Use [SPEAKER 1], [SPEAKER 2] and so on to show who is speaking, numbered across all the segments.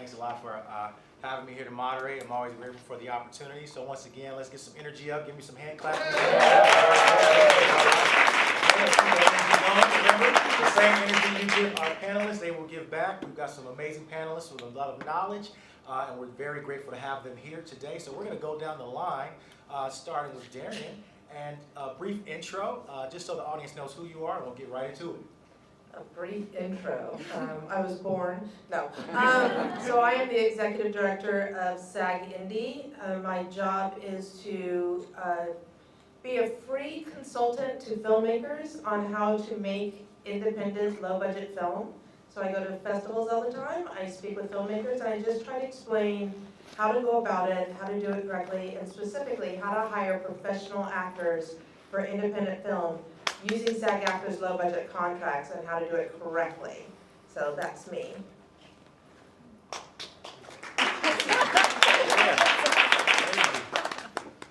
[SPEAKER 1] Thanks a lot for having me here to moderate. I'm always grateful for the opportunity. So once again, let's get some energy up. Give me some hand claps. Remember, the same energy you give our panelists, they will give back. We've got some amazing panelists with a lot of knowledge, and we're very grateful to have them here today. So we're going to go down the line, starting with Darian. And a brief intro, just so the audience knows who you are, and we'll get right into it.
[SPEAKER 2] A brief intro. I was born, no. So I am the executive director of SAG Indie. My job is to be a free consultant to filmmakers on how to make independent, low-budget film. So I go to festivals all the time, I speak with filmmakers, and I just try to explain how to go about it, how to do it correctly, and specifically how to hire professional actors for independent film using SAG-AFTRA's low-budget contracts and how to do it correctly. So that's me.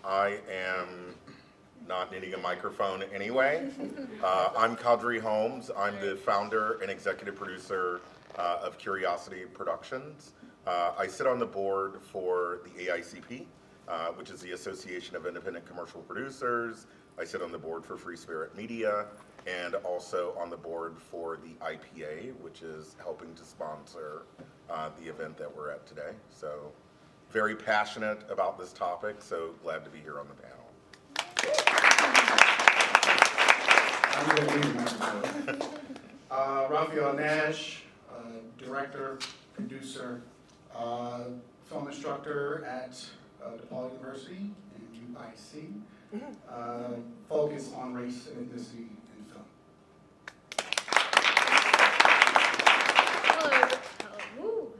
[SPEAKER 3] I am not needing a microphone anyway. I'm Kadri Holmes. I'm the founder and executive producer of Curiosity Productions. I sit on the board for the AICP, which is the Association of Independent Commercial Producers. I sit on the board for Free Spirit Media, and also on the board for the IPA, which is helping to sponsor the event that we're at today. So very passionate about this topic, so glad to be here on the panel.
[SPEAKER 4] I'm going to leave the microphone. Raphael Nash, director, producer, film instructor at DePaul University and UIC. Focus on race and ethnicity in film.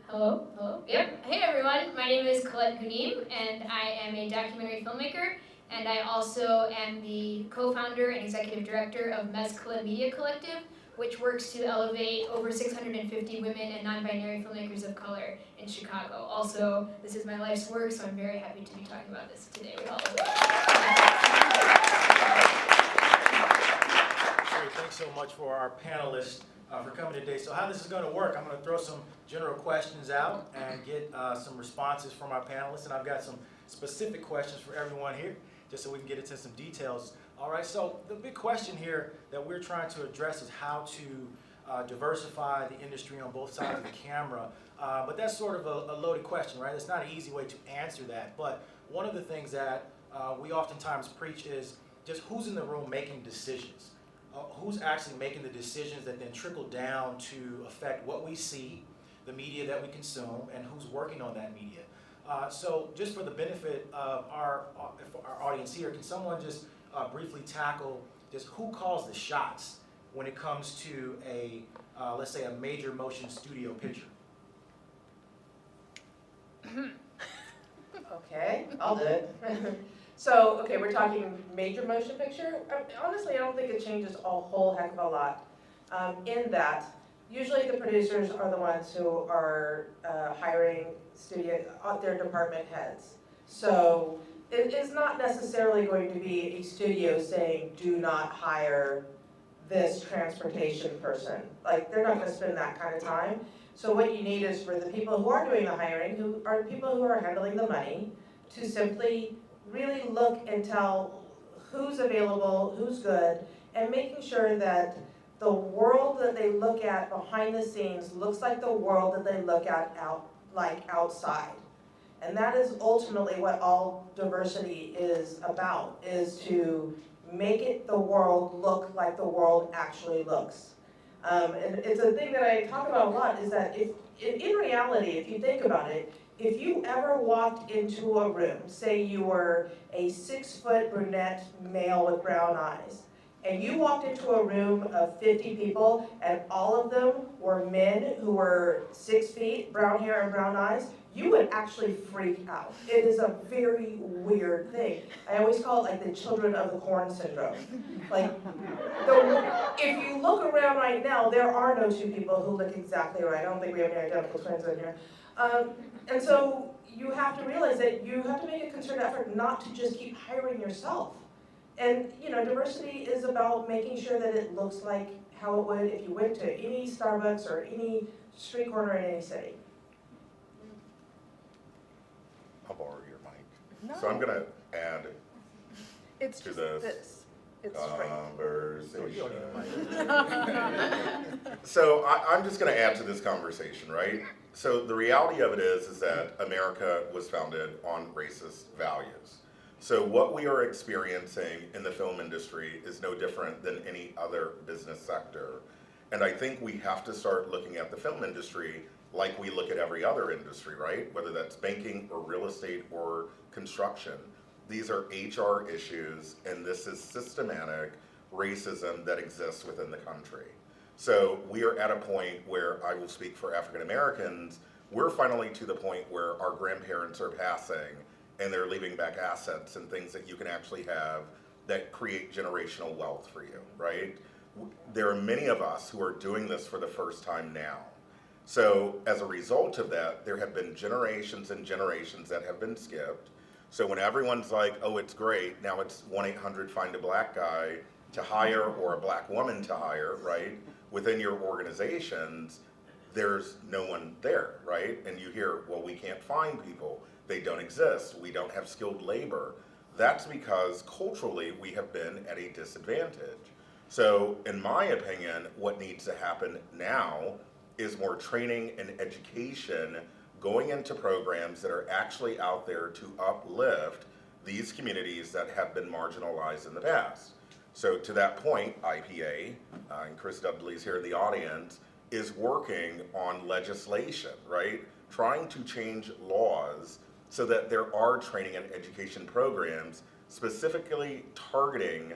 [SPEAKER 5] Hello. Yep. Hey everyone, my name is Colette Ghunim, and I am a documentary filmmaker, and I also am the co-founder and executive director of Mescla Media Collective, which works to elevate over 650 women and non-binary filmmakers of color in Chicago. Also, this is my life's work, so I'm very happy to be talking about this today with all of you.
[SPEAKER 1] Great, thanks so much for our panelists for coming today. So how this is going to work, I'm going to throw some general questions out and get some responses from our panelists, and I've got some specific questions for everyone here, just so we can get into some details. All right, so the big question here that we're trying to address is how to diversify the industry on both sides of the camera. But that's sort of a loaded question, right? It's not an easy way to answer that. But one of the things that we oftentimes preach is just who's in the room making decisions. Who's actually making the decisions that then trickle down to affect what we see, the media that we consume, and who's working on that media. So just for the benefit of our audience here, can someone just briefly tackle just who calls the shots when it comes to a, let's say, a major motion studio picture?
[SPEAKER 2] Okay, I'll do it. So, okay, we're talking major motion picture. Honestly, I don't think it changes a whole heck of a lot. In that, usually the producers are the ones who are hiring their department heads. So it is not necessarily going to be a studio saying, do not hire this transportation person. Like, they're not going to spend that kind of time. So what you need is for the people who are doing the hiring, who are people who are handling the money, to simply really look and tell who's available, who's good, and making sure that the world that they look at behind the scenes looks like the world that they look at outside. And that is ultimately what all diversity is about, is to make it the world look like the world actually looks. And it's a thing that I talk about a lot, is that if in reality, if you think about it, if you ever walked into a room, say you were a 6-foot brunette male with brown eyes, and you walked into a room of 50 people and all of them were men who were 6 feet, brown hair and brown eyes, you would actually freak out. It is a very weird thing. I always call it like the children of the corn syndrome. Like, if you look around right now, there are no two people who look exactly right. I don't think we have any identical twins in here. And so you have to realize that you have to make a concerted effort not to just keep hiring yourself. And diversity is about making sure that it looks like how it would if you went to any Starbucks or any street corner in any city.
[SPEAKER 3] borrow your mic. So I'm gonna add
[SPEAKER 6] It's
[SPEAKER 3] to
[SPEAKER 6] just
[SPEAKER 3] this
[SPEAKER 6] this. It's straight.
[SPEAKER 3] conversation. So I'm just gonna add to this conversation, right? So the reality of it is that America was founded on racist values. So what we are experiencing in the film industry is no different than any other business sector. And I think we have to start looking at the film industry like we look at every other industry, right? Whether that's banking or real estate or construction. These are HR issues, and this is systematic racism that exists within the country. So we are at a point where, I will speak for African Americans, we're finally to the point where our grandparents are passing and they're leaving back assets and things that you can actually have that create generational wealth for you, right? There are many of us who are doing this for the first time now. So as a result of that, there have been generations and generations that have been skipped. So when everyone's like, oh, it's great, now it's 1-800 find a black guy to hire or a black woman to hire, right? Within your organizations, there's no one there, right? And you hear, well, we can't find people. They don't exist. We don't have skilled labor. That's because culturally we have been at a disadvantage. So in my opinion, what needs to happen now is more training and education going into programs that are actually out there to uplift these communities that have been marginalized in the past. So to that point, IPA, and Chris Dudley's here in the audience, is working on legislation, right? Trying to change laws so that there are training and education programs specifically targeting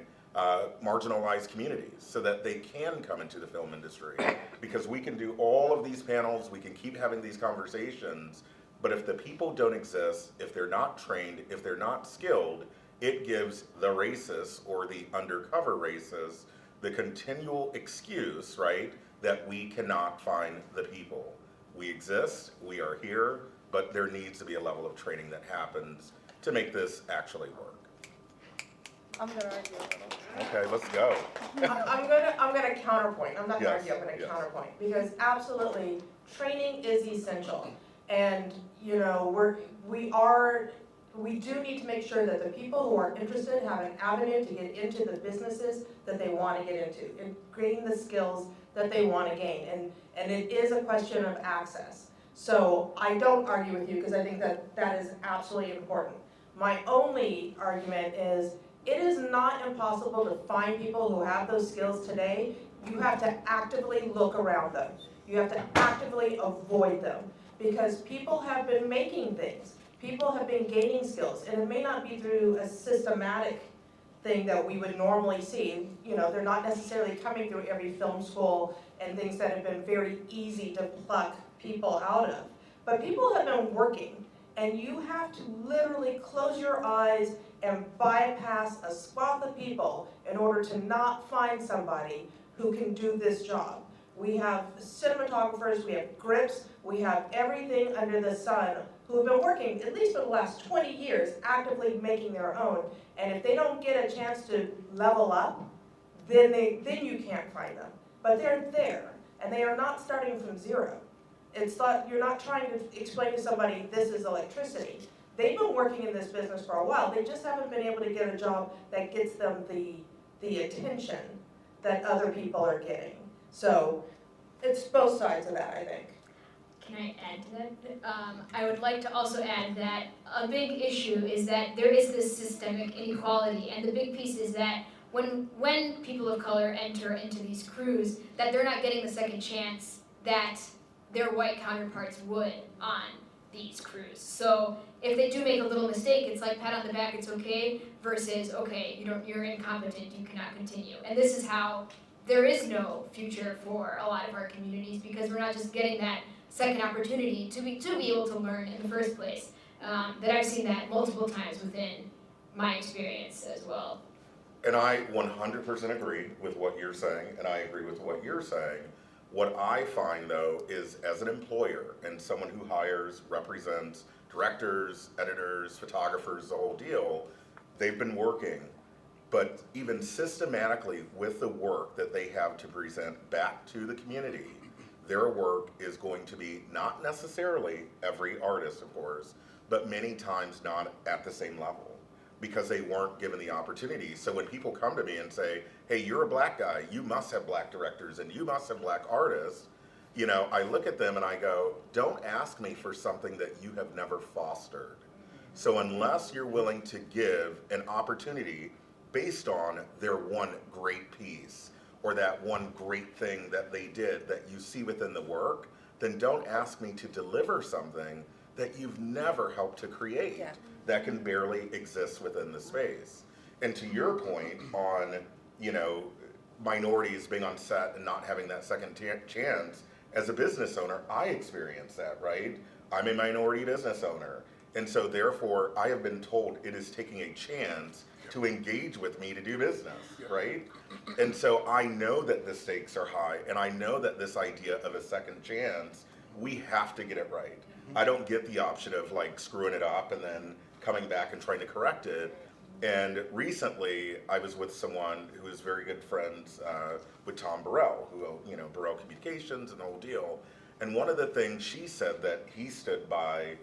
[SPEAKER 3] marginalized communities so that they can come into the film industry. Because we can do all of these panels, we can keep having these conversations, but if the people don't exist, if they're not trained, if they're not skilled, it gives the racists or the undercover racists the continual excuse, right, that we cannot find the people. We exist, we are here, but there needs to be a level of training that happens to make this actually work.
[SPEAKER 6] I'm gonna argue a little.
[SPEAKER 3] Okay, let's go.
[SPEAKER 2] I'm gonna counterpoint, I'm not gonna
[SPEAKER 3] Yes,
[SPEAKER 2] argue, I'm gonna
[SPEAKER 3] yes.
[SPEAKER 2] counterpoint, because absolutely, training is essential. And, you know, we do need to make sure that the people who are interested have an avenue to get into the businesses that they wanna get into, and gaining the skills that they wanna gain, and it is a question of access. So I don't argue with you, because I think that that is absolutely important. My only argument is, it is not impossible to find people who have those skills today. You have to actively look around them. You have to actively avoid them, because people have been making things. People have been gaining skills, and it may not be through a systematic thing that we would normally see. You know, they're not necessarily coming through every film school and things that have been very easy to pluck people out of. But people have been working, and you have to literally close your eyes and bypass a swath of people in order to not find somebody who can do this job. We have cinematographers, we have grips, we have everything under the sun who have been working, at least for the last 20 years, actively making their own. And if they don't get a chance to level up, then you can't find them. But they're there, and they are not starting from zero. It's not, you're not trying to explain to somebody, this is electricity. They've been working in this business for a while, they just haven't been able to get a job that gets them the attention that other people are getting. So, it's both sides of that, I think.
[SPEAKER 5] Can I add to that? I would like to also add that a big issue is that there is this systemic inequality, and the big piece is that when people of color enter into these crews, that they're not getting the second chance that their white counterparts would on these crews. So if they do make a little mistake, it's like pat on the back, it's okay, versus okay, you're incompetent, you cannot continue. And this is how there is no future for a lot of our communities, because we're not just getting that second opportunity to be able to learn in the first place. That I've seen that multiple times within my experience as well.
[SPEAKER 3] And I 100% agree with what you're saying, and I agree with what you're saying. What I find, though, is as an employer and someone who hires, represents directors, editors, photographers, the whole deal, they've been working, but even systematically with the work that they have to present back to the community, their work is going to be not necessarily every artist, of course, but many times not at the same level because they weren't given the opportunity. So when people come to me and say, hey, you're a black guy, you must have black directors and you must have black artists, you know, I look at them and I go, don't ask me for something that you have never fostered. So unless you're willing to give an opportunity based on their one great piece or that one great thing that they did that you see within the work, then don't ask me to deliver something that you've never helped to create.
[SPEAKER 6] Yeah.
[SPEAKER 3] That can barely exist within the space. And to your point on, you know, minorities being on set and not having that second chance, as a business owner, I experience that, right? I'm a minority business owner. And so therefore, I have been told it is taking a chance to engage with me to do business, right? And so I know that the stakes are high, and I know that this idea of a second chance, we have to get it right. I don't get the option of like screwing it up and then coming back and trying to correct it. And recently, I was with someone who is very good friends with Tom Burrell, who, you know, Burrell Communications and the whole deal. And one of the things she said that he stood by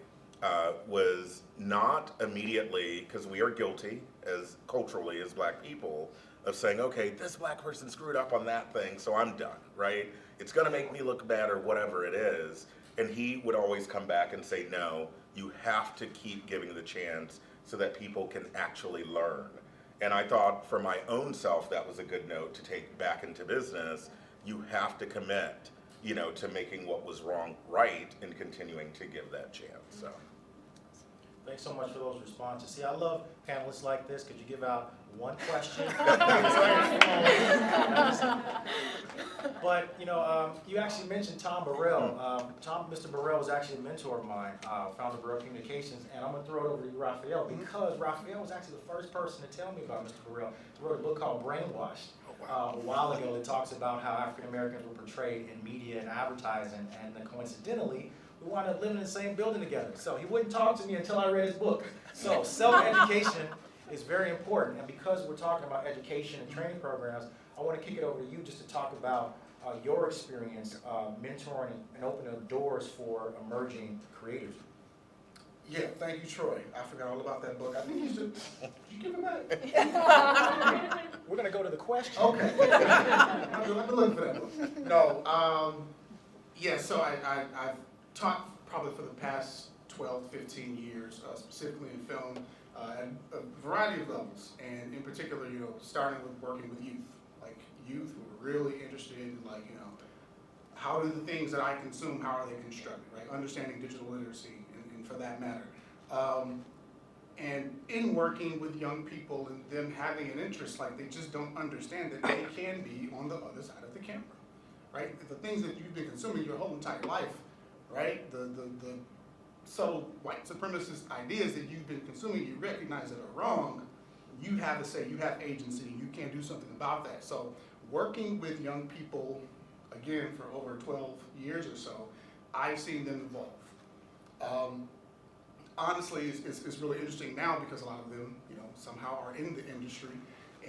[SPEAKER 3] was not immediately, because we are guilty as culturally as black people, of saying, okay, this black person screwed up on that thing, so I'm done, right? It's gonna make me look bad or whatever it is. And he would always come back and say, no, you have to keep giving the chance so that people can actually learn. And I thought for my own self, that was a good note to take back into business. You have to commit, you know, to making what was wrong right and continuing to give that chance, so.
[SPEAKER 1] Thanks so much for those responses. See, I love panelists like this because you give out one question. But, you know, you actually mentioned Tom Burrell. Mr. Burrell was actually a mentor of mine, founder of Burrell Communications, and I'm going to throw it over to you, Raphael, because Raphael was actually the first person to tell me about Mr. Burrell. He wrote a book called Brainwashed a while ago that talks about how African Americans were portrayed in media and advertising, and then coincidentally, we wound up living in the same building together. So he wouldn't talk to me until I read his book. So self-education is very important. And because we're talking about education and training programs, I want to kick it over to you just to talk about your experience mentoring and opening doors for emerging creators.
[SPEAKER 4] Yeah, thank you, Troy. I forgot all about that book. I think you should give it back.
[SPEAKER 1] We're going to go to the question.
[SPEAKER 4] Okay. I've been looking for that book. No, yeah, so I've taught probably for the past 12, 15 years, specifically in film, at a variety of levels, and in particular, you know, starting with working with youth, like youth who are really interested in, like, you know, how do the things that I consume, how are they constructed, right? Understanding digital literacy, and for that matter. And in working with young people and them having an interest, like they just don't understand that they can be on the other side of the camera, right? The things that you've been consuming your whole entire life, right? The subtle white supremacist ideas that you've been consuming, you recognize that are wrong, you have to say, you have agency, you can do something about that. So working with young people, again, for over 12 years or so, I've seen them evolve. Honestly, it's really interesting now because a lot of them, you know, somehow are in the industry,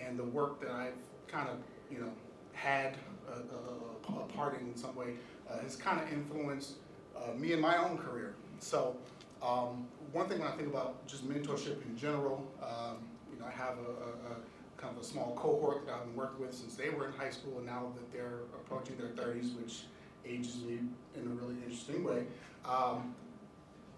[SPEAKER 4] and the work that I've kind of, you know, had a part in some way has kind of influenced me in my own career. So one thing when I think about just mentorship in general, you know, I have a kind of a small cohort that I've been working with since they were in high school, and now that they're approaching their 30s, which ages me in a really interesting way.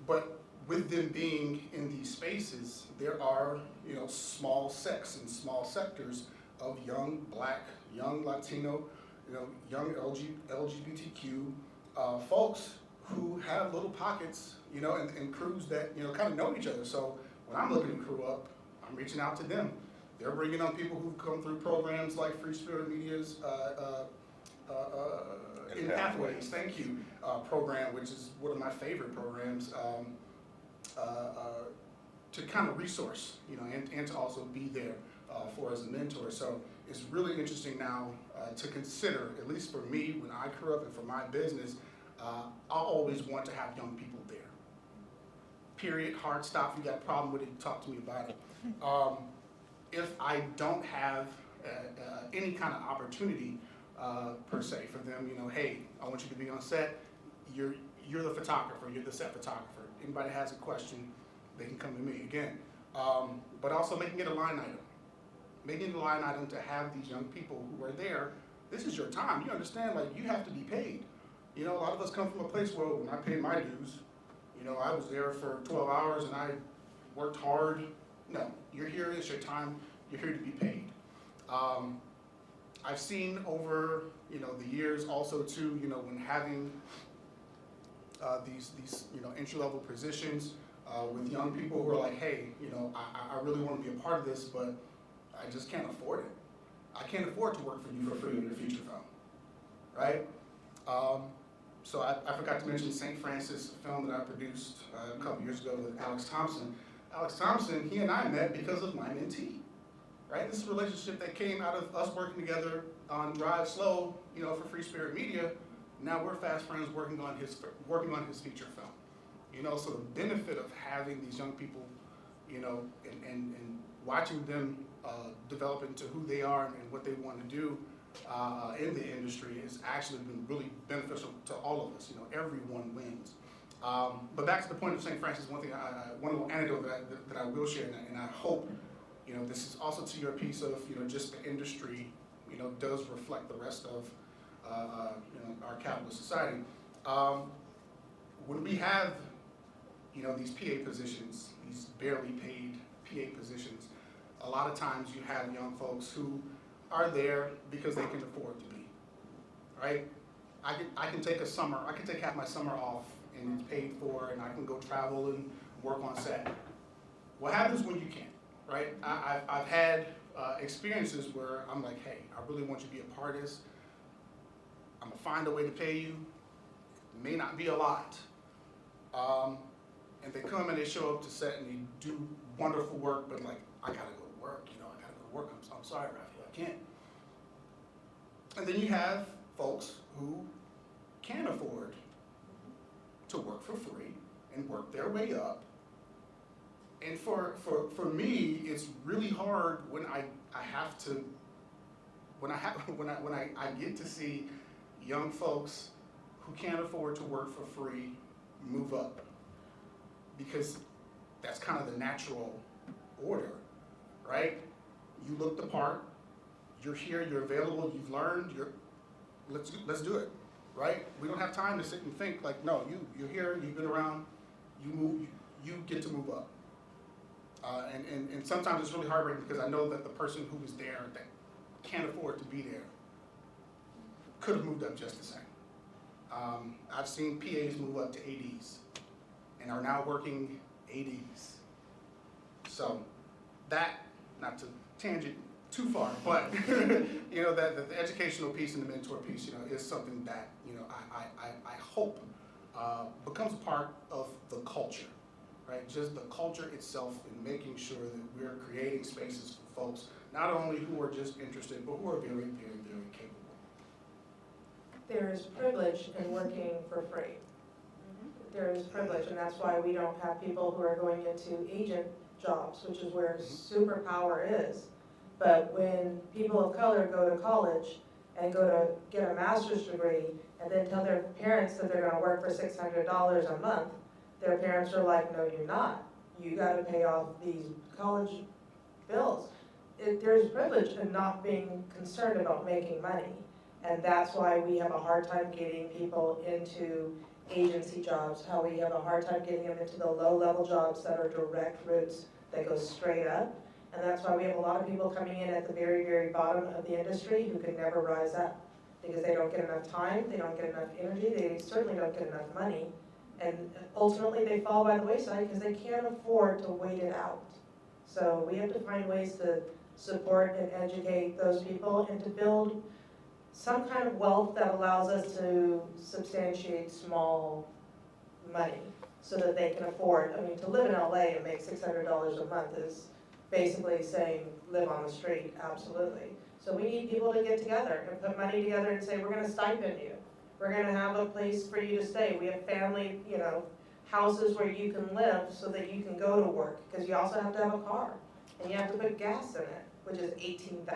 [SPEAKER 4] But with them being in these spaces, there are, you know, small sects and small sectors of young Black, young Latino, you know, young LGBTQ folks who have little pockets, you know, and crews that, you know, kind of know each other. So when I'm looking to crew up, I'm reaching out to them. They're bringing on people who've come through programs like Free Spirit Media's In Pathways, thank you, program, which is one of my favorite programs, to kind of resource, you know, and to also be there for as a mentor. So it's really interesting now to consider, at least for me, when I grew up and for my business, I always want to have young people there. Period, hard stop. If you got a problem with it, talk to me about it. If I don't have any kind of opportunity per se, for them, you know, hey, I want you to be on set, you're the photographer, you're the set photographer. Anybody has a question, they can come to me again. But also making it a line item. Making it a line item to have these young people who are there, this is your time, you understand, like, you have to be paid. You know, a lot of us come from a place where when I paid my dues, you know, I was there for 12 hours and I worked hard. No, you're here, it's your time, you're here to be paid. I've seen over, you know, the years also too, you know, when having these you know, entry-level positions with young people who are like, hey, you know, I really want to be a part of this, but I just can't afford it. I can't afford to work for you for free in your feature film, right? So I forgot to mention St. Francis, a film that I produced a couple years ago with Alex Thompson. Alex Thompson, he and I met because of my mentee, right? This is a relationship that came out of us working together on Drive Slow, you know, for Free Spirit Media. Now we're fast friends working on his feature film. You know, so the benefit of having these young people, you know, and watching them develop into who they are and what they want to do in the industry has actually been really beneficial to all of us. You know, everyone wins. But back to the point of St. Francis, one little anecdote that I will share, and I hope, you know, this is also to your piece of, you know, just the industry, you know, does reflect the rest of, you know, our capitalist society. When we have, you know, these PA positions, these barely paid PA positions, a lot of times you have young folks who are there because they can afford to be, right? I can take half my summer off and it's paid for, and I can go travel and work on set. What happens when you can't, right? I've had experiences where I'm like, hey, I really want you to be a part of this. I'm gonna find a way to pay you. It may not be a lot. And they come and they show up to set and they do wonderful work, but like, I gotta go to work, you know, I gotta go to work. I'm sorry, Raphael, I can't. And then you have folks who can afford to work for free and work their way up. And for me, it's really hard when I get to see young folks who can't afford to work for free move up, because that's kind of the natural order, right? You look the part, you're here, you're available, you've learned, let's do it, right? We don't have time to sit and think like, no, you're here, you've been around, you get to move up. And sometimes it's really heartbreaking because I know that the person who was there that can't afford to be there could have moved up just the same. I've seen PAs move up to ADs and are now working ADs. So that, not to tangent too far, but you know, that the educational piece and the mentor piece, you know, is something that, you know, I hope becomes part of the culture, right? Just the culture itself in making sure that we're creating spaces for folks, not only who are just interested, but who are very, very, very capable.
[SPEAKER 2] There is privilege in working for free. There is privilege, and that's why we don't have people who are going into agent jobs, which is where superpower is. But when people of color go to college and go to get a master's degree and then tell their parents that they're gonna work for $600 a month, their parents are like, no, you're not. You gotta pay off these college bills. There's privilege in not being concerned about making money. And that's why we have a hard time getting people into agency jobs, how we have a hard time getting them into the low-level jobs that are direct routes that go straight up. And that's why we have a lot of people coming in at the very, very bottom of the industry who can never rise up because they don't get enough time, they don't get enough energy, they certainly don't get enough money. And ultimately they fall by the wayside because they can't afford to wait it out. So we have to find ways to support and educate those people and to build some kind of wealth that allows us to substantiate small money so that they can afford, I mean, to live in LA and make $600 a month is basically saying live on the street, absolutely. So we need people to get together and put money together and say, we're gonna stipend you. We're gonna have a place for you to stay. We have family, you know, houses where you can live so that you can go to work, because you also have to have a car and you have to put gas in it. which is $18,000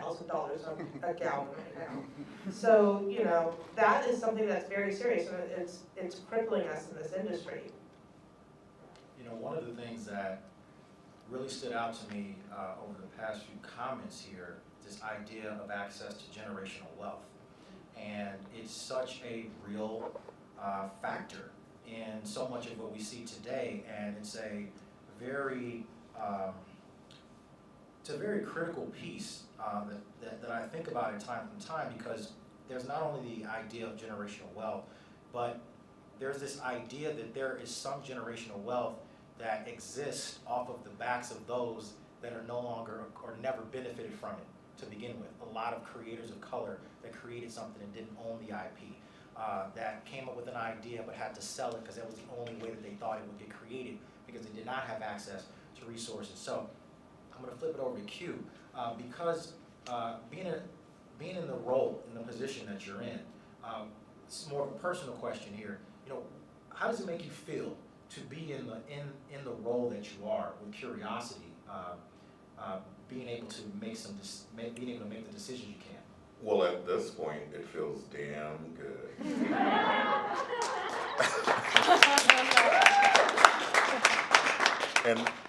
[SPEAKER 2] a gallon right now. So, you know, that is something that's very serious, and it's crippling us in this industry.
[SPEAKER 1] You know, one of the things that really stood out to me over the past few comments here, this idea of access to generational wealth. And it's such a real factor in so much of what we see today, and it's a very critical piece that I think about it time from time, because there's not only the idea of generational wealth, but there's this idea that there is some generational wealth that exists off of the backs of those that are no longer or never benefited from it to begin with. A lot of creators of color that created something and didn't own the IP, that came up with an idea but had to sell it because that was the only way that they thought it would get created, because they did not have access to resources. So I'm going to flip it over to Q, because being in the role, in the position that you're in, it's more of a personal question here. You know, how does it make you feel to be in the role that you are with Curiosity, being able to make the decisions you can?
[SPEAKER 3] Well, at this point, it feels damn good.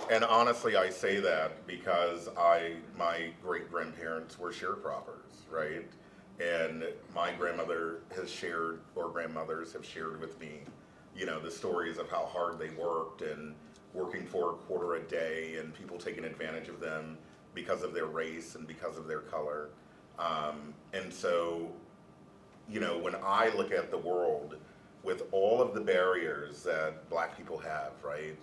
[SPEAKER 3] And honestly, I say that because my great-grandparents were sharecroppers, right? And my grandmother has shared, or grandmothers have shared with me, you know, the stories of how hard they worked and working for a quarter a day and people taking advantage of them because of their race and because of their color. And so, you know, when I look at the world with all of the barriers that Black people have, right,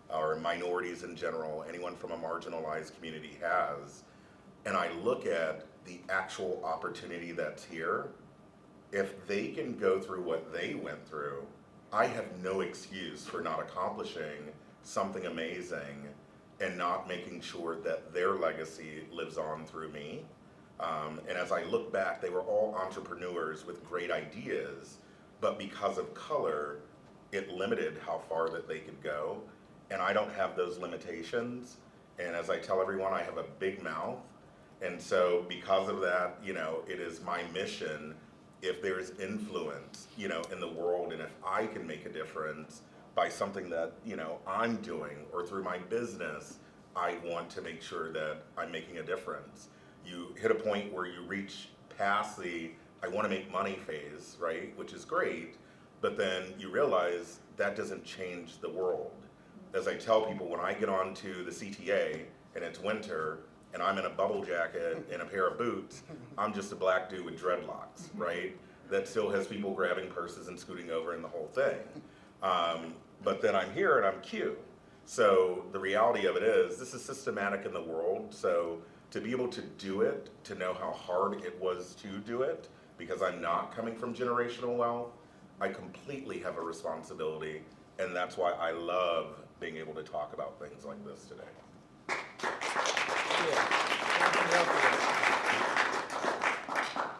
[SPEAKER 3] or minorities in general, anyone from a marginalized community has, and I look at the actual opportunity that's here, if they can go through what they went through, I have no excuse for not accomplishing something amazing and not making sure that their legacy lives on through me. And as I look back, they were all entrepreneurs with great ideas, but because of color, it limited how far that they could go. And I don't have those limitations. And as I tell everyone, I have a big mouth. And so because of that, you know, it is my mission, if there's influence, you know, in the world, and if I can make a difference by something that, you know, I'm doing or through my business, I want to make sure that I'm making a difference. You hit a point where you reach past the I want to make money phase, right, which is great, but then you realize that doesn't change the world. As I tell people, when I get onto the CTA and it's winter and I'm in a bubble jacket and a pair of boots, I'm just a Black dude with dreadlocks, right, that still has people grabbing purses and scooting over and the whole thing. But then I'm here and I'm Q. So the reality of it is, this is systematic in the world, so to be able to do it, to know how hard it was to do it, because I'm not coming from generational wealth, I completely have a responsibility, and that's why I love being able to talk about things like this today.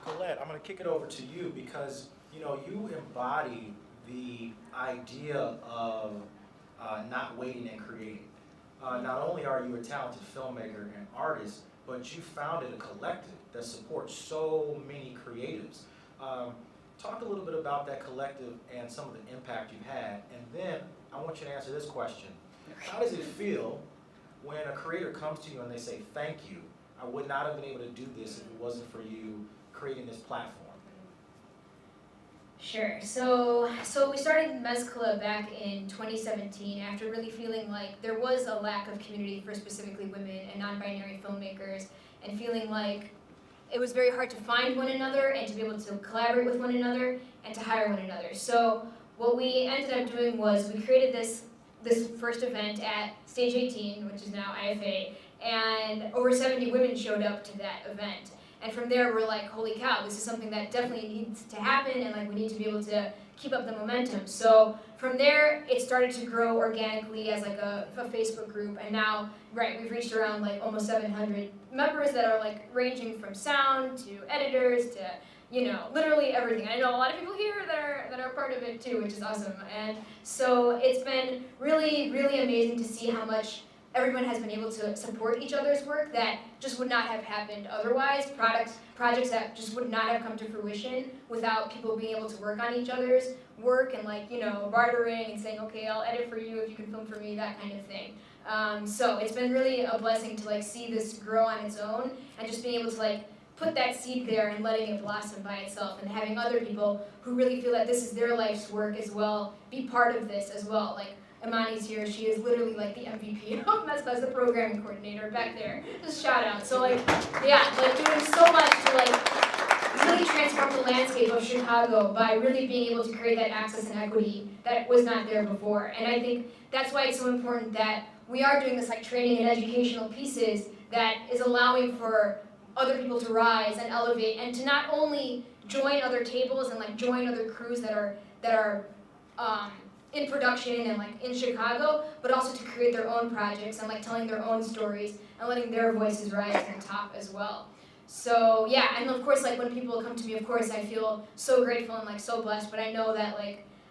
[SPEAKER 1] Colette, I'm going to kick it over to you because, you know, you embody the idea of not waiting and creating. Not only are you a talented filmmaker and artist, but you founded a collective that supports so many creatives. Talk a little bit about that collective and some of the impact you've had, and then I want you to answer this question. How does it feel when a creator comes to you and they say, thank you, I would not have been able to do this if it wasn't for you creating this platform?
[SPEAKER 5] Sure. So we started Mez Club back in 2017 after really feeling like there was a lack of community for specifically women and non-binary filmmakers, and feeling like it was very hard to find one another and to be able to collaborate with one another and to hire one another. So what we ended up doing was we created this first event at Stage 18, which is now IFA, and over 70 women showed up to that event. And from there, we're like, holy cow, this is something that definitely needs to happen, and like we need to be able to keep up the momentum. So from there, it started to grow organically as like a Facebook group, and now, right, we've reached around like almost 700 members that are like ranging from sound to editors to, you know, literally everything. I know a lot of people here that are part of it too, which is awesome. And so it's been really, really amazing to see how much everyone has been able to support each other's work that just would not have happened otherwise. Projects that just would not have come to fruition without people being able to work on each other's work and bartering and saying, okay, I'll edit for you if you can film for me, that kind of thing. So it's been really a blessing to see this grow on its own and just being able to put that seed there and letting it blossom by itself and having other people who really feel that this is their life's work as well be part of this as well. Imani's here, she is literally the MVP of MESCA, the programming coordinator back there. Just shout out. So doing so much to really transform the landscape of Chicago by really being able to create that access and equity that was not there before. And I think that's why it's so important that we are doing this training and educational pieces that is allowing for other people to rise and elevate and to not only join other tables and join other crews that are in production and in Chicago, but also to create their own projects and telling their own stories and letting their voices rise to the top as well. So yeah, and of course when people come to me, of course I feel so grateful and so blessed, but I know that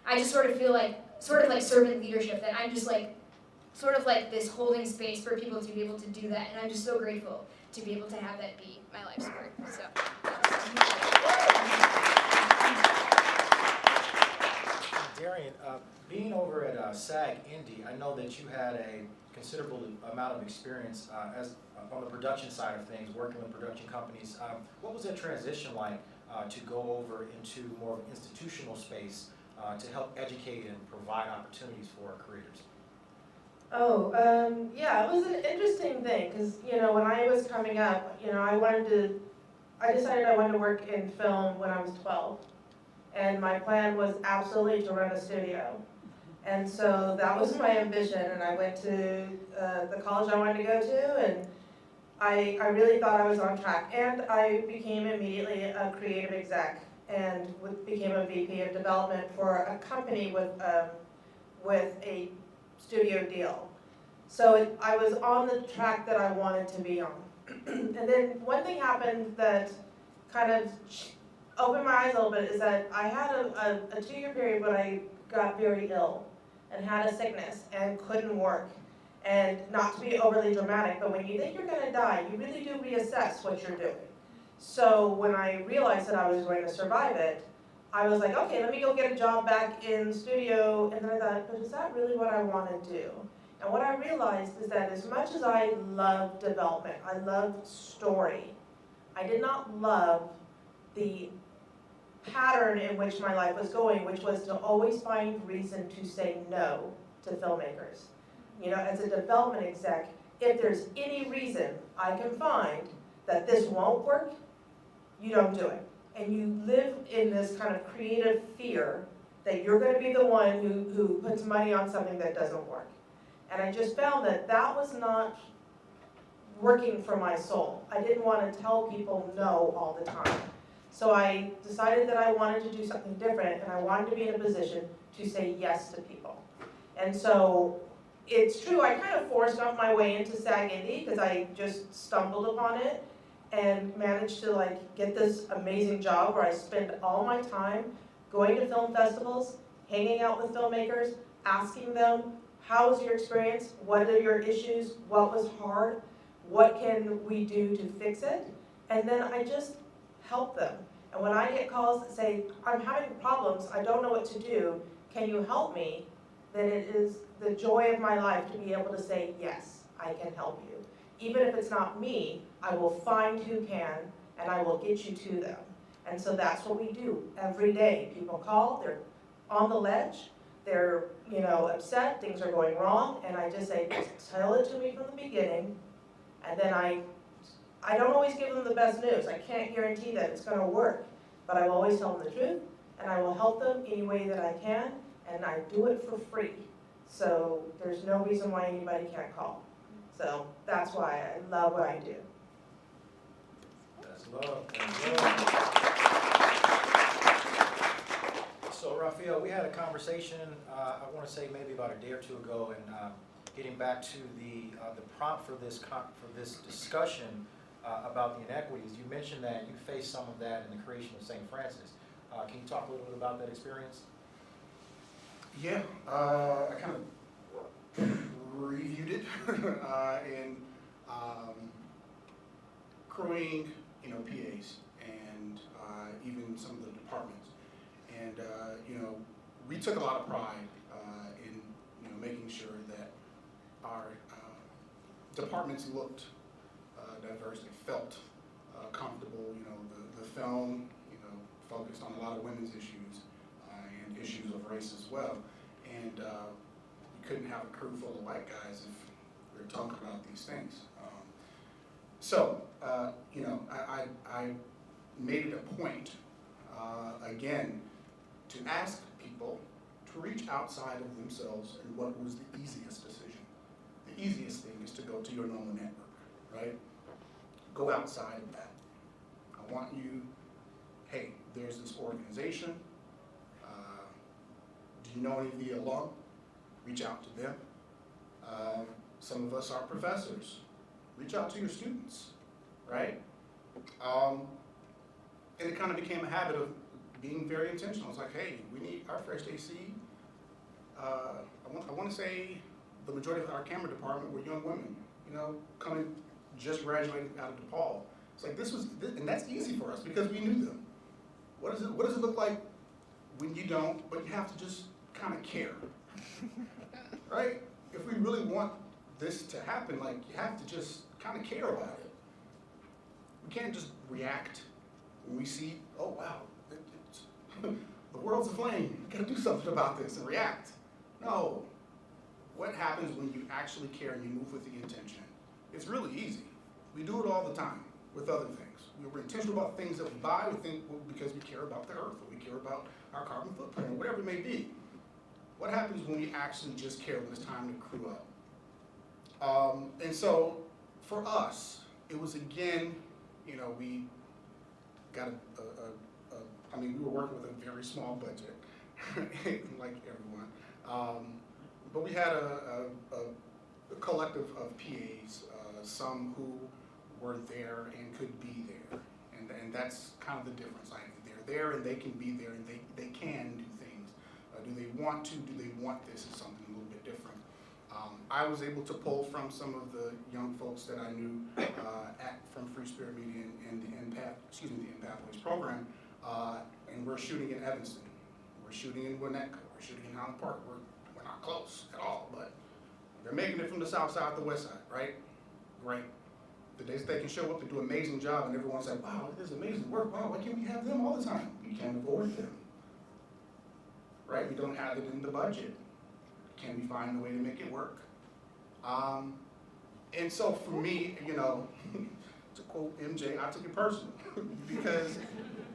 [SPEAKER 5] I just sort of feel servant leadership, that I'm just this holding space for people to be able to do that, and I'm just so grateful to be able to have that be my life's work. So.
[SPEAKER 1] Darian, being over at SAG Indy, I know that you had a considerable amount of experience on the production side of things, working with production companies. What was that transition like to go over into more of an institutional space to help educate and provide opportunities for our creators?
[SPEAKER 2] Yeah, it was an interesting thing, because, when I was coming up, I decided I wanted to work in film when I was 12. And my plan was absolutely to run a studio. And so that was my ambition, and I went to the college I wanted to go to, and I really thought I was on track. And I became immediately a creative exec and became a VP of development for a company with a studio deal. So I was on the track that I wanted to be on. And then one thing happened that kind of opened my eyes a little bit, is that I had a 2-year period when I got very ill and had a sickness and couldn't work. And not to be overly dramatic, but when you think you're going to die, you really do reassess what you're doing. So when I realized that I was going to survive it, I was like, okay, let me go get a job back in studio. And then I thought, but is that really what I want to do? And what I realized is that as much as I love development, I love story, I did not love the pattern in which my life was going, which was to always find reason to say no to filmmakers. As a development exec, if there's any reason I can find that this won't work, you don't do it. And you live in this kind of creative fear that you're going to be the one who puts money on something that doesn't work. And I just found that that was not working for my soul. I didn't want to tell people no all the time. So I decided that I wanted to do something different, and I wanted to be in a position to say yes to people. And so it's true, I kind of forced my way into SAG Indy because I just stumbled upon it and managed to get this amazing job where I spend all my time going to film festivals, hanging out with filmmakers, asking them, how was your experience? What are your issues? What was hard? What can we do to fix it? And then I just help them. And when I get calls that say, I'm having problems, I don't know what to do, can you help me? Then it is the joy of my life to be able to say, yes, I can help you. Even if it's not me, I will find who can, and I will get you to them. And so that's what we do every day. People call, they're on the ledge, they're upset, things are going wrong, and I just say, just tell it to me from the beginning, and then I don't always give them the best news. I can't guarantee that it's going to work, but I will always tell them the truth, and I will help them any way that I can, and I do it for free. So there's no reason why anybody can't call. So that's why I love what I do.
[SPEAKER 1] That's love. That's love. So Raphael, we had a conversation, I want to say maybe about a day or two ago, and getting back to the prompt for this discussion about the inequities. You mentioned that you faced some of that in the creation of St. Francis. Can you talk a little bit about that experience?
[SPEAKER 4] Yeah, I kind of reviewed it in crewing, you know, PAs, and even some of the departments. And you know, we took a lot of pride in, you know, making sure that our departments looked diverse, they felt comfortable. You know, the film, you know, focused on a lot of women's issues and issues of race as well. And we couldn't have a crew full of white guys if we were talking about these things. So, you know, I made it a point, again, to ask people to reach outside of themselves and what was the easiest decision. The easiest thing is to go to your normal network, right? Go outside of that. I want you, hey, there's this organization. Do you know any of the alum? Reach out to them. Some of us are professors. Reach out to your students, right? And it kind of became a habit of being very intentional. It's like, hey, we need our fresh AC. I want to say the majority of our camera department were young women, you know, coming, just graduating out of DePaul. It's like and that's easy for us because we knew them. What does it look like when you don't, but you have to just kind of care, right? If we really want this to happen, like, you have to just kind of care about it. We can't just react when we see, oh wow, the world's aflame. We gotta do something about this and react. No. What happens when you actually care and you move with the intention? It's really easy. We do it all the time with other things. We're intentional about things that we buy. We think, well, because we care about the earth, or we care about our carbon footprint, or whatever it may be. What happens when we actually just care when it's time to crew up? And so for us, it was, again, you know, we got I mean, we were working with a very small budget, like everyone. But we had a collective of PAs, some who were there and could be there. And that's kind of the difference. Like, they're there and they can be there and they can do things. Do they want to? Do they want this? Is something a little bit different. I was able to pull from some of the young folks that I knew from Free Spirit Media and the Pathways program, and we're shooting in Evanston, we're shooting in Winnetka, we're shooting in Highland Park. We're not close at all, but they're making it from the south side to the west side, right? Great. The days they can show up and do an amazing job, and everyone's like, wow, this is amazing work. Wow, why can't we have them all the time? We can't afford them, right? We don't have it in the budget. Can we find a way to make it work? And so for me, you know, to quote MJ, I took it personal because,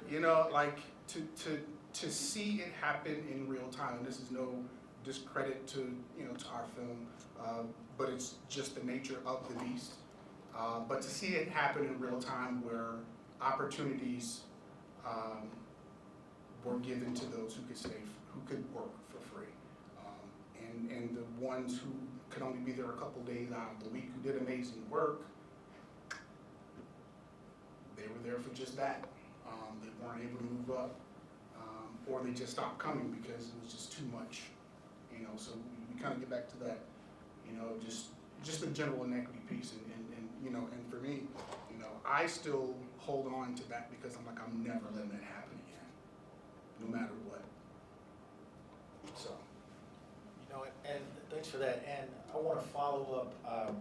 [SPEAKER 4] you know, like, to see it happen in real time, and this is no discredit to, you know, to our film, but it's just the nature of the beast. But to see it happen in real time, where opportunities were given to those who could work for free, and the ones who could only be there a couple days out of the week, who did amazing work, they were there for just that. They weren't able to move up, or they just stopped coming because it was just too much, you know. So we kind of get back to that, you know, just the general inequity piece, and you know, and for me, you know, I still hold on to that because I'm like, I'm never letting that happen again, no matter what. So.
[SPEAKER 1] You know, and thanks for that. And I want to follow up.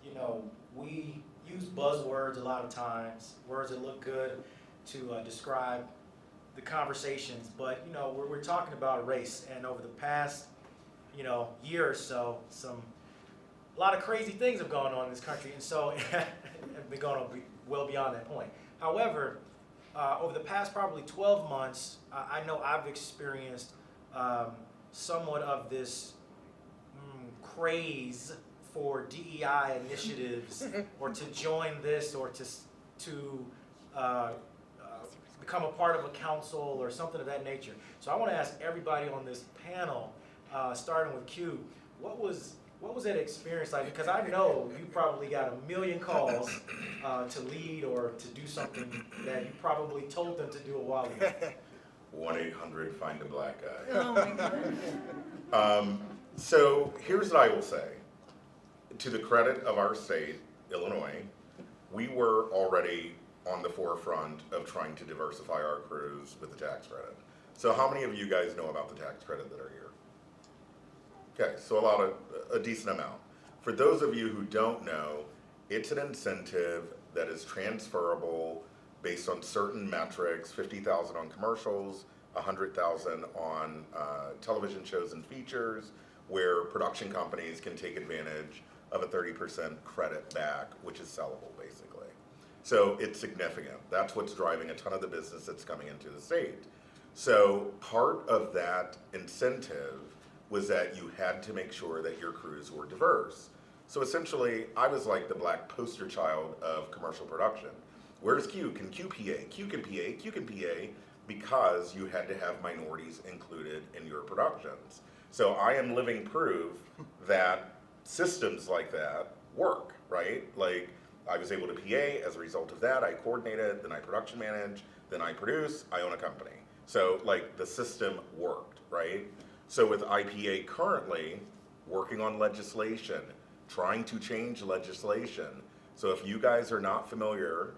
[SPEAKER 1] You know, we use buzzwords a lot of times, words that look good to describe the conversations. But you know, we're talking about race, and over the past, you know, year or so, a lot of crazy things have gone on in this country, and so have been going on well beyond that point. However, over the past probably 12 months, I know I've experienced somewhat of this craze for DEI initiatives, or to join this, or to become a part of a council or something of that nature. So I want to ask everybody on this panel, starting with Q, what was that experience like? Because I know you probably got a million calls to lead or to do something that you probably told them to do a while ago.
[SPEAKER 3] 1-800 find a black guy.
[SPEAKER 6] Oh my God.
[SPEAKER 3] So here's what I will say. to the credit of our state, Illinois, we were already on the forefront of trying to diversify our crews with the tax credit. So how many of you guys know about the tax credit that are here? Okay, so a decent amount. For those of you who don't know, it's an incentive that is transferable based on certain metrics, 50,000 on commercials, 100,000 on television shows and features, where production companies can take advantage of a 30% credit back, which is sellable basically. So it's significant. That's what's driving a ton of the business that's coming into the state. So part of that incentive was that you had to make sure that your crews were diverse. So essentially, I was like the black poster child of commercial production. Where's Q? Can Q PA? Q can PA, Q can PA, because you had to have minorities included in your productions. So I am living proof that systems like that work, right? Like, I was able to PA, as a result of that, I coordinated, then I production manage, then I produce, I own a company. So like the system worked, right? So with IPA currently, working on legislation, trying to change legislation. So if you guys are not familiar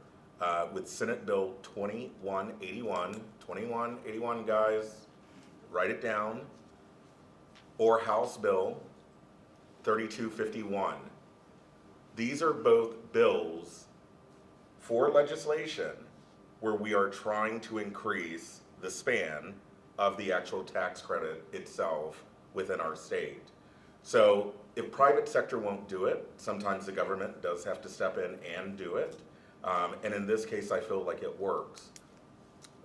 [SPEAKER 3] with Senate Bill 2181 guys, write it down, or House Bill 3251. These are both bills for legislation where we are trying to increase the span of the actual tax credit itself within our state. So if private sector won't do it, sometimes the government does have to step in and do it. And in this case, I feel like it works.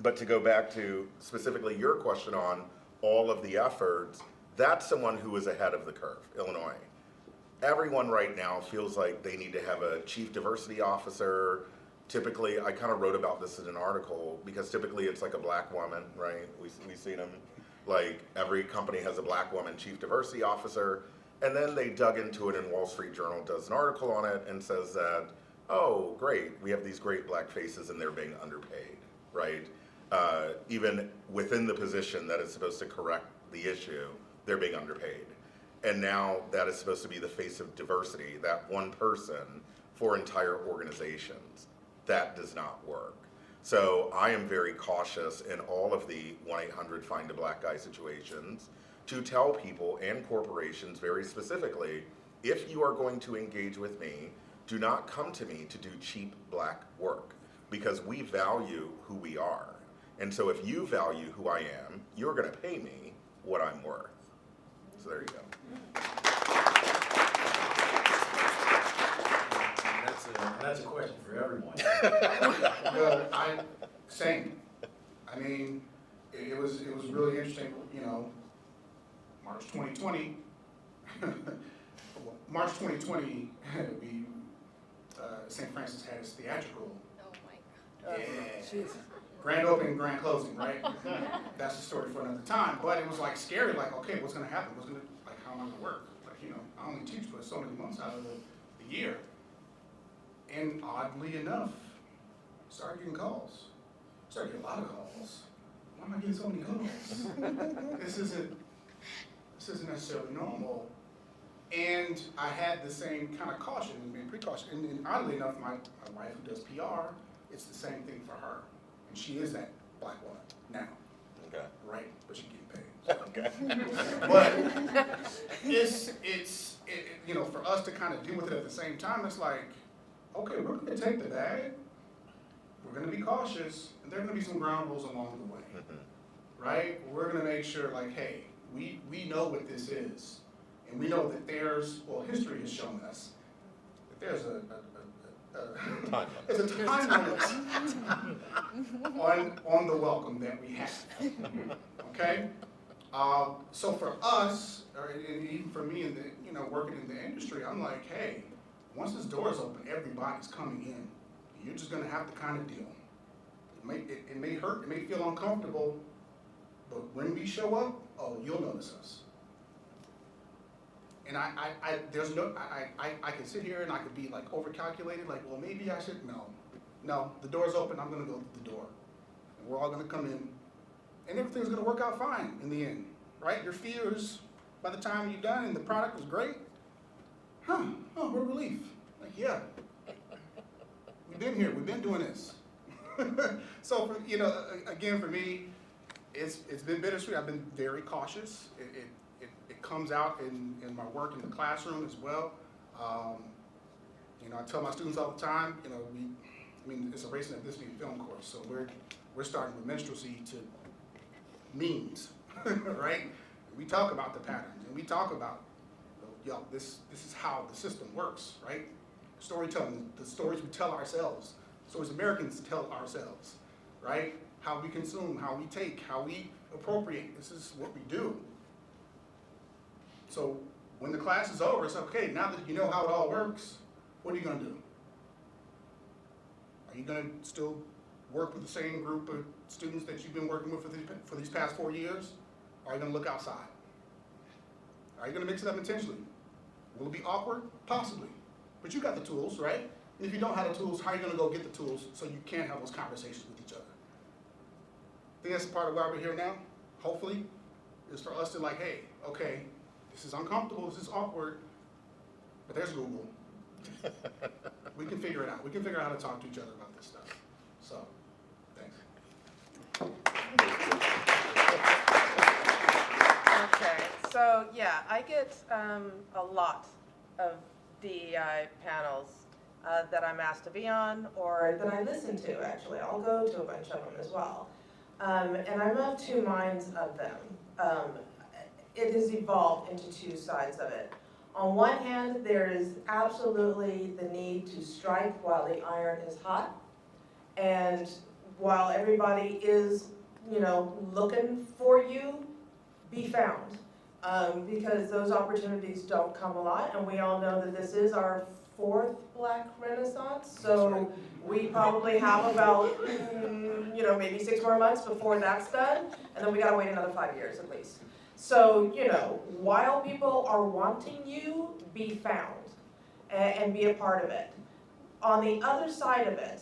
[SPEAKER 3] But to go back to specifically your question on all of the efforts, that's someone who is ahead of the curve, Illinois. Everyone right now feels like they need to have a chief diversity officer. Typically, I kind of wrote about this in an article, because typically it's like a black woman, right? We've seen them, like every company has a black woman chief diversity officer. And then they dug into it, and Wall Street Journal does an article on it and says that, oh, great, we have these great black faces and they're being underpaid, right? Even within the position that is supposed to correct the issue, they're being underpaid. And now that is supposed to be the face of diversity, that one person for entire organizations. That does not work. So I am very cautious in all of the 1-800 Find a Black Guy situations to tell people and corporations very specifically, if you are going to engage with me, do not come to me to do cheap black work, because we value who we are. And so if you value who I am, you're gonna pay me what I'm worth. So there you go.
[SPEAKER 1] That's a question for everyone.
[SPEAKER 4] Well, same. I mean, it was really interesting, you know, March 2020, we, St. Francis had his theatrical.
[SPEAKER 6] Oh my God.
[SPEAKER 4] Yeah. Grand opening, grand closing, right? That's the story for another time. But it was like scary, like, okay, what's gonna happen? How am I gonna work? Like, you know, I only teach for so many months out of the year. And oddly enough, started getting calls. Started getting a lot of calls. Why am I getting so many calls? This isn't necessarily normal. And I had the same kind of caution and precaution. And oddly enough, my wife who does PR, it's the same thing for her. And she is that black woman now.
[SPEAKER 3] Okay.
[SPEAKER 4] Right? But she's getting paid. So.
[SPEAKER 3] Okay.
[SPEAKER 4] But it's you know, for us to kind of deal with it at the same time, it's like, okay, we're going to take the bag. We're going to be cautious, and there are going to be some ground rules along the way, right? We're going to make sure, like, hey, we know what this is, and we know that history has shown us that there's a time limit on the welcome that we have. Okay, so for us, and even for me, working in the industry, I'm like, hey, once this door is open, everybody's coming in. You're just gonna have to kind of deal. It may hurt, it may feel uncomfortable, but when we show up, oh, you'll notice us. And I can sit here and I could be like overcalculated, like, well, maybe I should, no, the door's open, I'm gonna go to the door. And we're all gonna come in, and everything's gonna work out fine in the end, right? Your fears, by the time you're done and the product was great, we're relief. Like, yeah, we've been here, we've been doing this. So, for, you know, again, for me, it's been bittersweet. I've been very cautious. It comes out in my work in the classroom as well. You know, I tell my students all the time, you know, it's a race and ethnicity and film course, so we're starting with minstrelsy to memes, right? We talk about the patterns, and we talk about, yo, this is how the system works, right? Storytelling, the stories we tell ourselves, stories Americans tell ourselves, right? How we consume, how we take, how we appropriate, this is what we do. So when the class is over, it's okay, now that you know how it all works, what are you gonna do? Are you gonna still work with the same group of students that you've been working with for these past 4 years? Or are you gonna look outside? Are you gonna mix it up intentionally? Will it be awkward? Possibly. But you got the tools, right? And if you don't have the tools, how are you gonna go get the tools so you can have those conversations with each other? I think that's part of why we're here now, hopefully, is for us to like, hey, okay, this is uncomfortable, this is awkward, but there's Google. We can figure it out. We can figure out how to talk to each other about this stuff. So, thanks.
[SPEAKER 2] Okay, so yeah, I get a lot of DEI panels that I'm asked to be on or that I listen to, actually. I'll go to a bunch of them as well. And I'm of two minds of them. It has evolved into two sides of it. On one hand, there is absolutely the need to strike while the iron is hot. And while everybody is, you know, looking for you, be found. Because those opportunities don't come a lot, and we all know that this is our 4th Black Renaissance, so we probably have about, you know, maybe 6 more months before that's done, and then we gotta wait another 5 years at least. So, you know, while people are wanting you, be found and be a part of it. On the other side of it,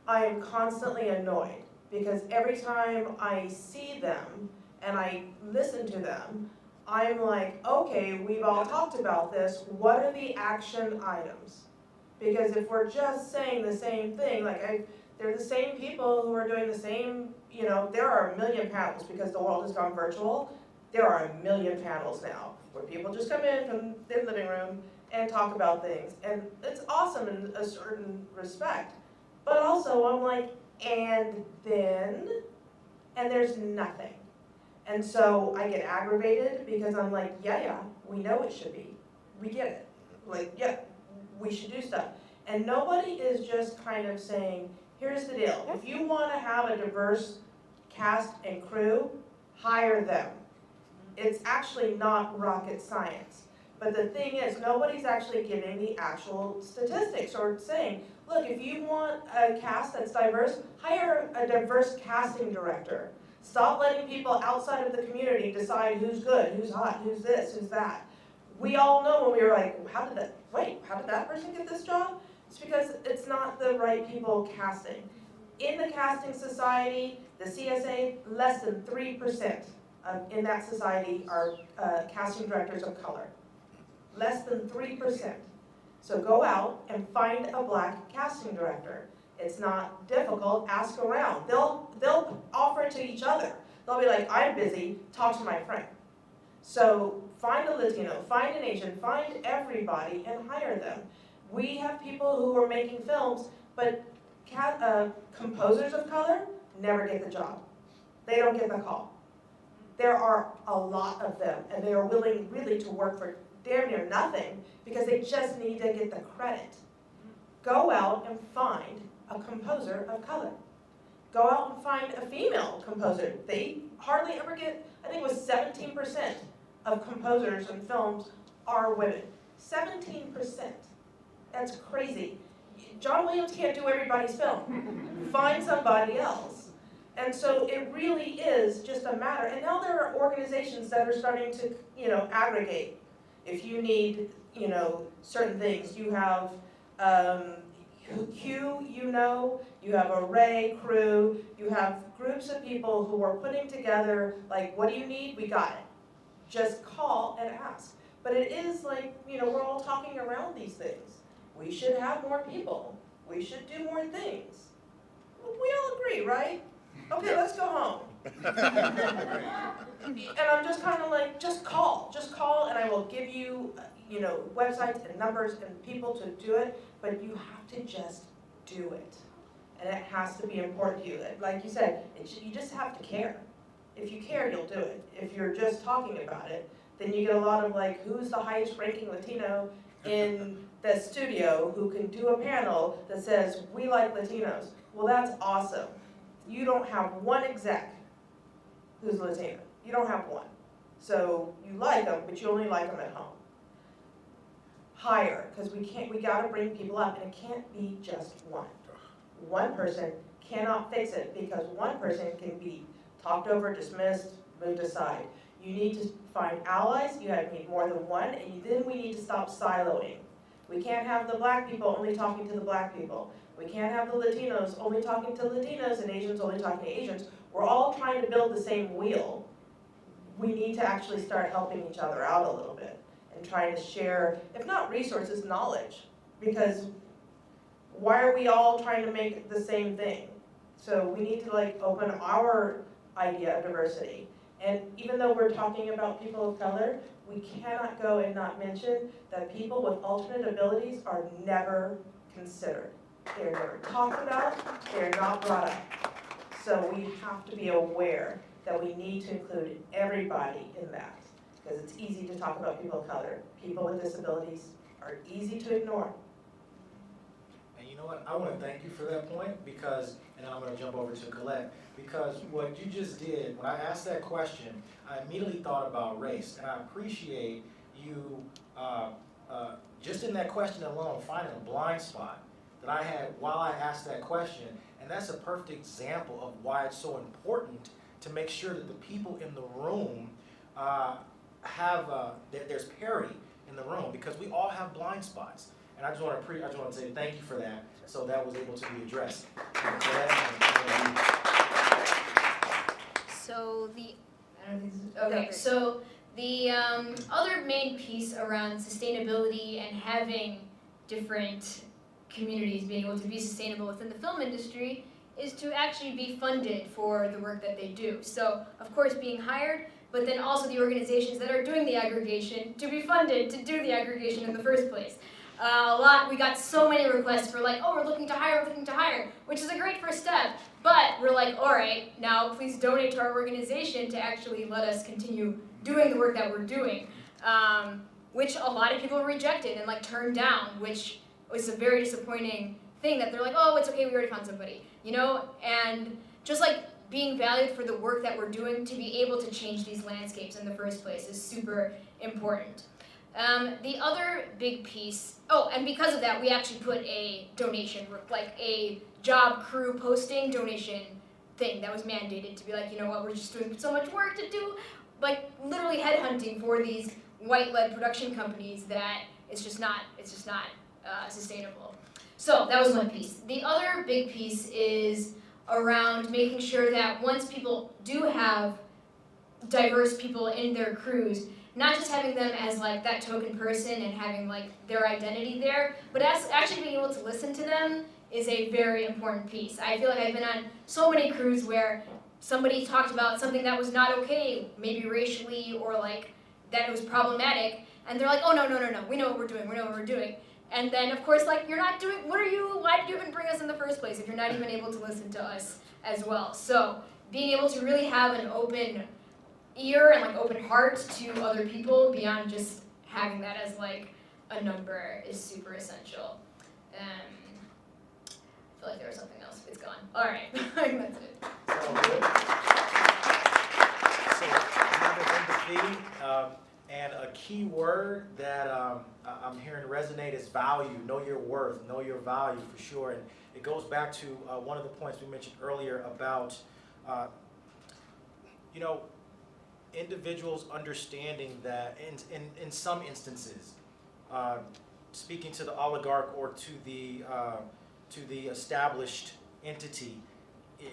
[SPEAKER 2] I am constantly annoyed because every time I see them and I listen to them, I'm like, okay, we've all talked about this. What are the action items? Because if we're just saying the same thing, like they're the same people who are doing the same, you know, there are a million panels because the world has gone virtual. There are a million panels now where people just come in from their living room and talk about things. And it's awesome in a certain respect. But also I'm like, and then, and there's nothing. And so I get aggravated because I'm like, yeah, we know it should be. We get it. Like, yeah, we should do stuff. And nobody is just kind of saying, here's the deal. If you want to have a diverse cast and crew, hire them. It's actually not rocket science. But the thing is, nobody's actually giving the actual statistics or saying, look, if you want a cast that's diverse, hire a diverse casting director. Stop letting people outside of the community decide who's good, who's hot, who's this, who's that. We all know when we were like, how did that person get this job? It's because it's not the right people casting. In the casting society, the CSA, less than 3% in that society are casting directors of color. Less than 3%. So go out and find a Black casting director. It's not difficult, ask around. They'll offer it to each other. They'll be like, I'm busy, talk to my friend. So find a Latino, find an Asian, find everybody and hire them. We have people who are making films, but composers of color never get the job. They don't get the call. There are a lot of them, and they are willing really to work for damn near nothing because they just need to get the credit. Go out and find a composer of color. Go out and find a female composer. They hardly ever get, I think it was 17% of composers in films are women. 17%. That's crazy. John Williams can't do everybody's film. Find somebody else. And so it really is just a matter, and now there are organizations that are starting to, you know, aggregate. If you need, you know, certain things, you have Q, you know, you have Array, Crew, you have groups of people who are putting together, like, what do you need? We got it. Just call and ask. But it is like, we're all talking around these things. We should have more people. We should do more things. We all agree, right? Okay, let's go home. And I'm just kind of like, just call, and I will give you, websites and numbers and people to do it, but you have to just do it. And it has to be important to you. Like you said, you just have to care. If you care, you'll do it. If you're just talking about it, then you get a lot of like, who's the highest ranking Latino in the studio who can do a panel that says, we like Latinos. Well, that's awesome. You don't have one exec who's Latino. You don't have one. So you like them, but you only like them at home. Hire, because we gotta bring people up, and it can't be just one. One person cannot fix it, because one person can be talked over, dismissed, moved aside. You need to find allies, you need more than one, and then we need to stop siloing. We can't have the black people only talking to the black people. We can't have the Latinos only talking to Latinos and Asians only talking to Asians. We're all trying to build the same wheel. We need to actually start helping each other out a little bit and trying to share, if not resources, knowledge. Because why are we all trying to make the same thing? So we need to like open our idea of diversity. And even though we're talking about people of color, we cannot go and not mention that people with alternate abilities are never considered. They're never talked about, they're not brought up. So we have to be aware that we need to include everybody in that, because it's easy to talk about people of color. People with disabilities are easy to ignore.
[SPEAKER 1] And you know what, I want to thank you for that point, because, and then I'm going to jump over to Colette, because what you just did, when I asked that question, I immediately thought about race, and I appreciate you, just in that question alone, finding a blind spot that I had while I asked that question, and that's a perfect example of why it's so important to make sure that the people in the room there's parity in the room, because we all have blind spots. And I just want to say thank you for that, so that was able to be addressed.
[SPEAKER 5] So the other main piece around sustainability and having different communities being able to be sustainable within the film industry is to actually be funded for the work that they do. So, of course, being hired, but then also the organizations that are doing the aggregation to be funded to do the aggregation in the first place. We got so many requests for like, oh, we're looking to hire, which is a great first step, but we're like, all right, now please donate to our organization to actually let us continue doing the work that we're doing, which a lot of people rejected and like turned down, which was a very disappointing thing, that they're like, oh, it's okay, we already found somebody, and just like being valued for the work that we're doing to be able to change these landscapes in the first place is super important. The other big piece, and because of that, we actually put a donation, like a job crew posting donation thing that was mandated to be like, you know what, we're just doing so much work to do, like literally headhunting for these white-led production companies that it's just not sustainable. So that was one piece. The other big piece is around making sure that once people do have diverse people in their crews, not just having them as like that token person and having like their identity there, but actually being able to listen to them is a very important piece. I feel like I've been on so many crews where somebody talked about something that was not okay, maybe racially or like that it was problematic, and they're like, oh no, we know what we're doing. And then of course like, why did you even bring us in the first place if you're not even able to listen to us as well? So being able to really have an open ear and like open heart to other people beyond just having that as like a number is super essential. I feel like there was something else, but it's gone. All right, that's it.
[SPEAKER 1] So another empathy, and a key word that I'm hearing resonate is value. Know your worth, know your value for sure. And it goes back to one of the points we mentioned earlier about, individuals understanding that in some instances, speaking to the oligarch or to the established entity,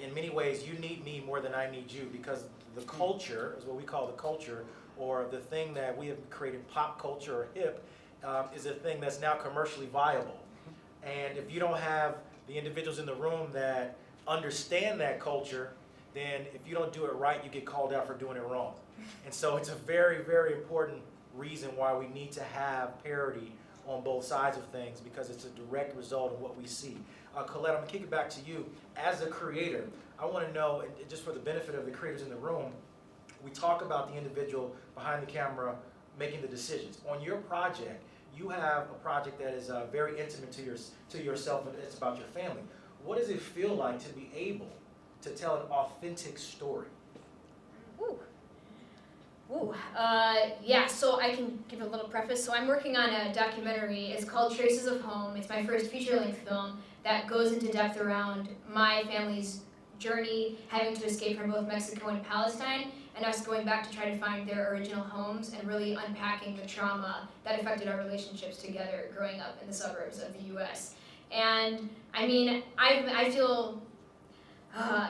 [SPEAKER 1] in many ways you need me more than I need you, because the culture, is what we call the culture, or the thing that we have created pop culture or hip is a thing that's now commercially viable. And if you don't have the individuals in the room that understand that culture, then if you don't do it right, you get called out for doing it wrong. And so it's a very, very important reason why we need to have parity on both sides of things, because it's a direct result of what we see. Colette, I'm gonna kick it back to you. As a creator, I wanna know, and just for the benefit of the creators in the room, we talk about the individual behind the camera making the decisions. On your project, you have a project that is very intimate to yourself, and it's about your family. What does it feel like to be able to tell an authentic story?
[SPEAKER 5] Yeah, so I can give a little preface. So I'm working on a documentary. It's called Traces of Home. It's my first feature-length film that goes into depth around my family's journey, having to escape from both Mexico and Palestine, and us going back to try to find their original homes and really unpacking the trauma that affected our relationships together growing up in the suburbs of the U.S. And I mean, I feel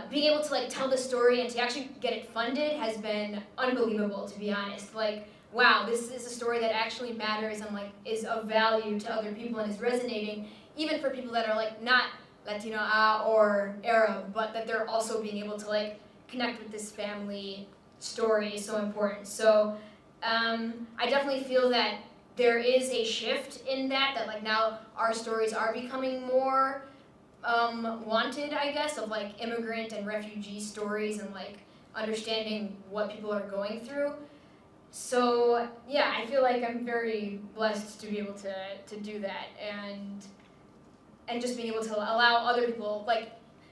[SPEAKER 5] being able to like tell the story and to actually get it funded has been unbelievable, to be honest. Like, wow, this is a story that actually matters and like is of value to other people and is resonating, even for people that are like not Latino or Arab, but that they're also being able to like connect with this family story is so important. So I definitely feel that there is a shift in that like now our stories are becoming more wanted, I guess, of like immigrant and refugee stories and like understanding what people are going through. So yeah, I feel like I'm very blessed to be able to do that and just being able to allow other people, like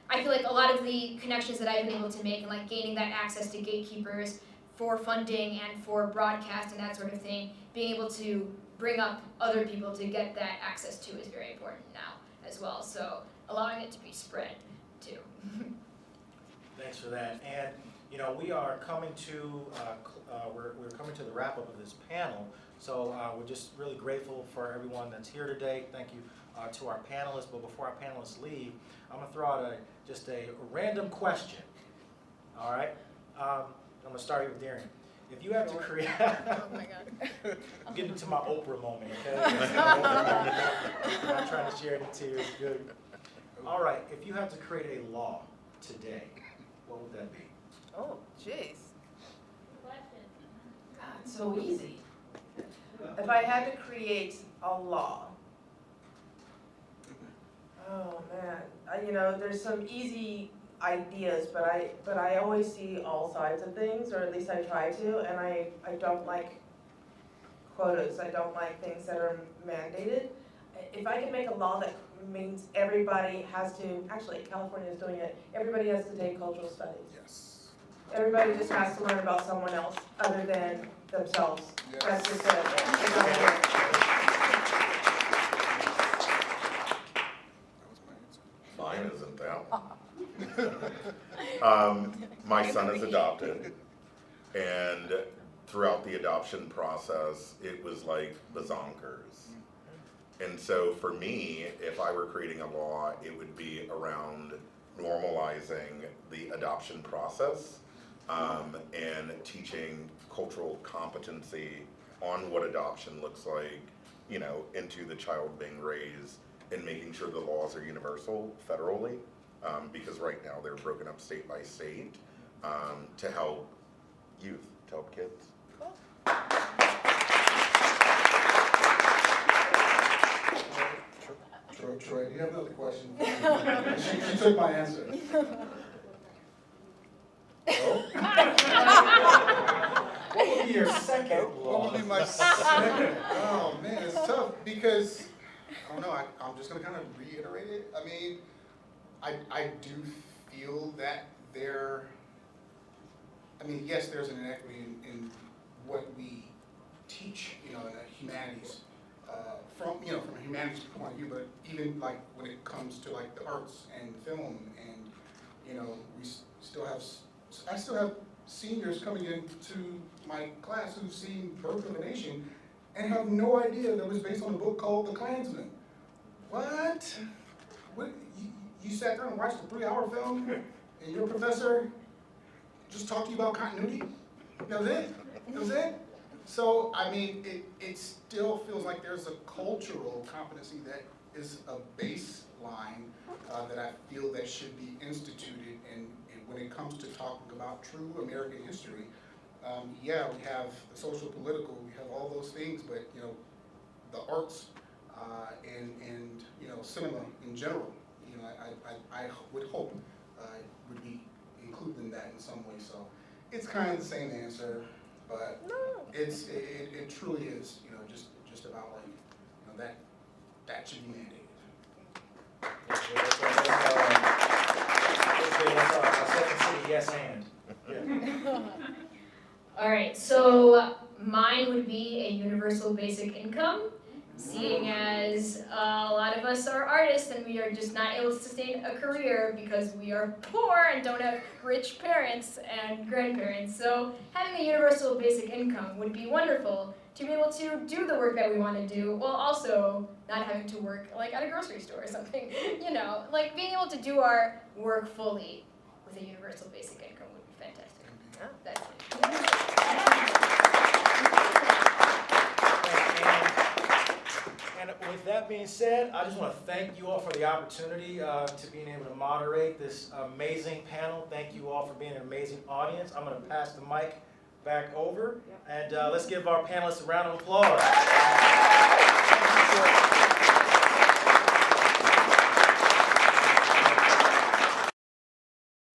[SPEAKER 5] I feel like a lot of the connections that I've been able to make and like gaining that access to gatekeepers for funding and for broadcast and that sort of thing, being able to bring up other people to get that access to is very important now as well. So allowing it to be spread too.
[SPEAKER 1] Thanks for that. And you know, we are coming to we're coming to the wrap up of this panel. So we're just really grateful for everyone that's here today. Thank you to our panelists. But before our panelists leave, I'm gonna throw out just a random question. All right. I'm gonna start here with Darian. If you have to create,
[SPEAKER 6] Oh my God.
[SPEAKER 1] I'm getting to my Oprah moment. Okay. I'm not trying to share any tears. Good. All right. If you have to create a law today, what would that be?
[SPEAKER 6] Oh, jeez.
[SPEAKER 2] God, it's so easy. If I had to create a law, oh man, you know, there's some easy ideas, but I always see all sides of things, or at least I try to, and I don't like quotas. I don't like things that are mandated. If I could make a law that means everybody has to, actually California is doing it, everybody has to take cultural studies.
[SPEAKER 4] Yes.
[SPEAKER 2] Everybody just has to learn about someone else other than themselves.
[SPEAKER 4] Yes.
[SPEAKER 2] That's just it.
[SPEAKER 3] Mine isn't that. My son is adopted, and throughout the adoption process, it was like bazonkers. And so for me, if I were creating a law, it would be around normalizing the adoption process and teaching cultural competency on what adoption looks like, you know, into the child being raised, and making sure the laws are universal federally, because right now they're broken up state by state, to help youth, to help kids.
[SPEAKER 4] Troy, do you have another question? She took my answer.
[SPEAKER 1] What would be your second law?
[SPEAKER 4] What would be my second? Oh man, it's tough because I don't know. I'm just gonna kind of reiterate it. I mean, I do feel that yes, there's an inequity in what we teach, you know, in the humanities, from a humanities point of view, but even like when it comes to like the arts and film, and you know, I still have seniors coming into my class who've seen Birth of a Nation and have no idea that it was based on a book called The Klansman. What? You sat there and watched a 3-hour film and your professor just talked to you about continuity? That was it. That was it. So, I mean, it still feels like there's a cultural competency that is a baseline that I feel that should be instituted. And when it comes to talking about true American history, yeah, we have the social, political, we have all those things, but you know, the arts and you know, cinema in general, you know, I would hope would be included in that in some way. So it's kind of the same answer, but it truly is, you know, just about like, you know, that should be mandated.
[SPEAKER 1] That's our second city yes and. Yeah.
[SPEAKER 5] All right, so mine would be a universal basic income, seeing as a lot of us are artists and we are just not able to sustain a career because we are poor and don't have rich parents and grandparents. So having a universal basic income would be wonderful to be able to do the work that we want to do while also not having to work like at a grocery store or something. You know, like being able to do our work fully with a universal basic income would be fantastic. That's it.
[SPEAKER 1] And with that being said, I just want to thank you all for the opportunity to being able to moderate this amazing panel. Thank you all for being an amazing audience. I'm going to pass the mic back over, and let's give our panelists a round of applause.